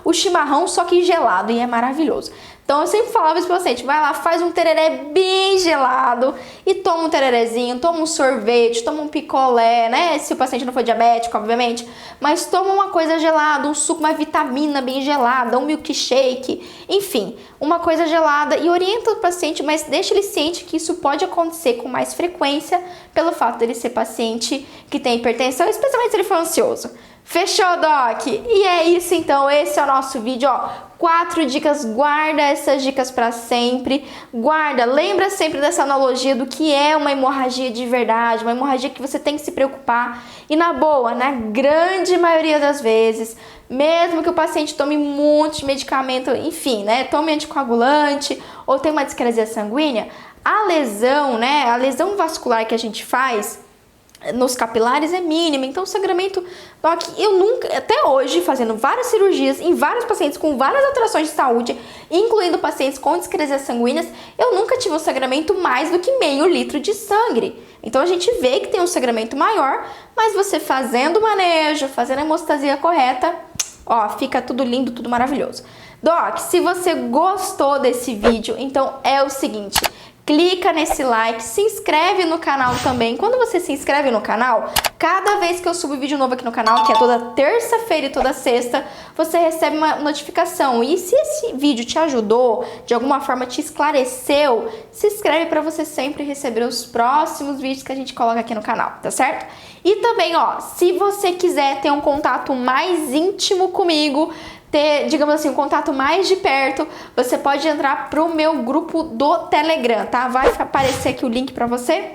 o chimarrão, só que gelado, e é maravilhoso. Então eu sempre falava isso pro paciente: vai lá, faz um tereré bem gelado e toma um tererezinho, toma um sorvete, toma um picolé, né? Se o paciente não for diabético, obviamente, mas toma uma coisa gelada, um suco, uma vitamina bem gelada, um milkshake, enfim, uma coisa gelada, e orienta o paciente, mas deixa ele ciente que isso pode acontecer com mais frequência pelo fato dele ser paciente que tem hipertensão, especialmente se ele for ansioso. Fechou, doc? E é isso então, esse é o nosso vídeo, ó. 4 dicas, guarda essas dicas pra sempre, guarda, lembra sempre dessa analogia do que é uma hemorragia de verdade, uma hemorragia que você tem que se preocupar. E na boa, na grande maioria das vezes, mesmo que o paciente tome muito de medicamento, enfim, né, tome anticoagulante ou tenha uma discrasia sanguínea, a lesão, né, a lesão vascular que a gente faz nos capilares é mínima. Então o sangramento, doc, eu nunca, até hoje, fazendo várias cirurgias em vários pacientes com várias alterações de saúde, incluindo pacientes com discrasias sanguíneas, eu nunca tive um sangramento mais do que meio litro de sangue. Então a gente vê que tem um sangramento maior, mas você fazendo o manejo, fazendo a hemostasia correta, ó, fica tudo lindo, tudo maravilhoso. Doc, se você gostou desse vídeo, então é o seguinte: clica nesse like, se inscreve no canal também. Quando você se inscreve no canal, cada vez que eu subo vídeo novo aqui no canal, que é toda terça-feira e toda sexta, você recebe uma notificação. E se esse vídeo te ajudou, de alguma forma te esclareceu, se inscreve para você sempre receber os próximos vídeos que a gente coloca aqui no canal, tá certo? E também, ó, se você quiser ter um contato mais íntimo comigo, ter, digamos assim, um contato mais de perto, você pode entrar pro meu grupo do Telegram, tá? Vai aparecer aqui o link pra você.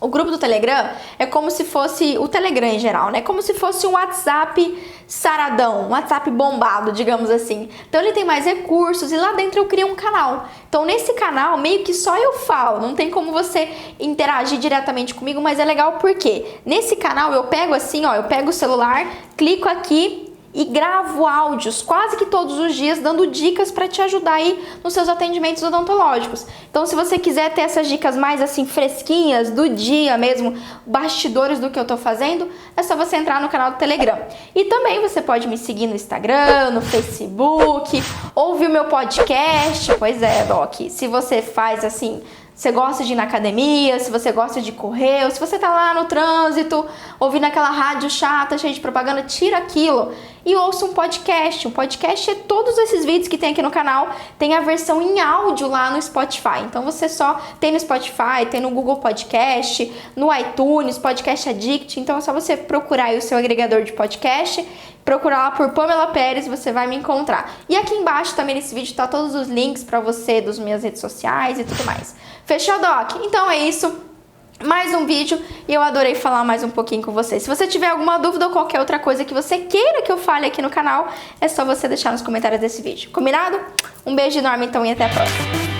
O grupo do Telegram é como se fosse o Telegram em geral, né? Como se fosse um WhatsApp saradão, um WhatsApp bombado, digamos assim. Então ele tem mais recursos e lá dentro eu criei um canal. Então nesse canal meio que só eu falo, não tem como você interagir diretamente comigo, mas é legal porque nesse canal eu pego assim, ó, eu pego o celular, clico aqui e gravo áudios quase que todos os dias, dando dicas para te ajudar aí nos seus atendimentos odontológicos. Então, se você quiser ter essas dicas mais assim fresquinhas, do dia mesmo, bastidores do que eu tô fazendo, é só você entrar no canal do Telegram. E também você pode me seguir no Instagram, no Facebook, ouvir o meu podcast. Pois é, Doc, se você faz assim você gosta de ir na academia, se você gosta de correr, ou se você tá lá no trânsito, ouvindo aquela rádio chata, cheia de propaganda, tira aquilo e ouça um podcast. Um podcast é todos esses vídeos que tem aqui no canal, tem a versão em áudio lá no Spotify. Então você só tem no Spotify, tem no Google Podcast, no iTunes, Podcast Addict. Então é só você procurar aí o seu agregador de podcast, procurar lá por Pamela Pérez, você vai me encontrar. E aqui embaixo também nesse vídeo tá todos os links pra você das minhas redes sociais e tudo mais. Fechou, Doc? Então é isso. Mais um vídeo e eu adorei falar mais um pouquinho com vocês. Se você tiver alguma dúvida ou qualquer outra coisa que você queira que eu fale aqui no canal, é só você deixar nos comentários desse vídeo. Combinado? Um beijo enorme então e até a próxima.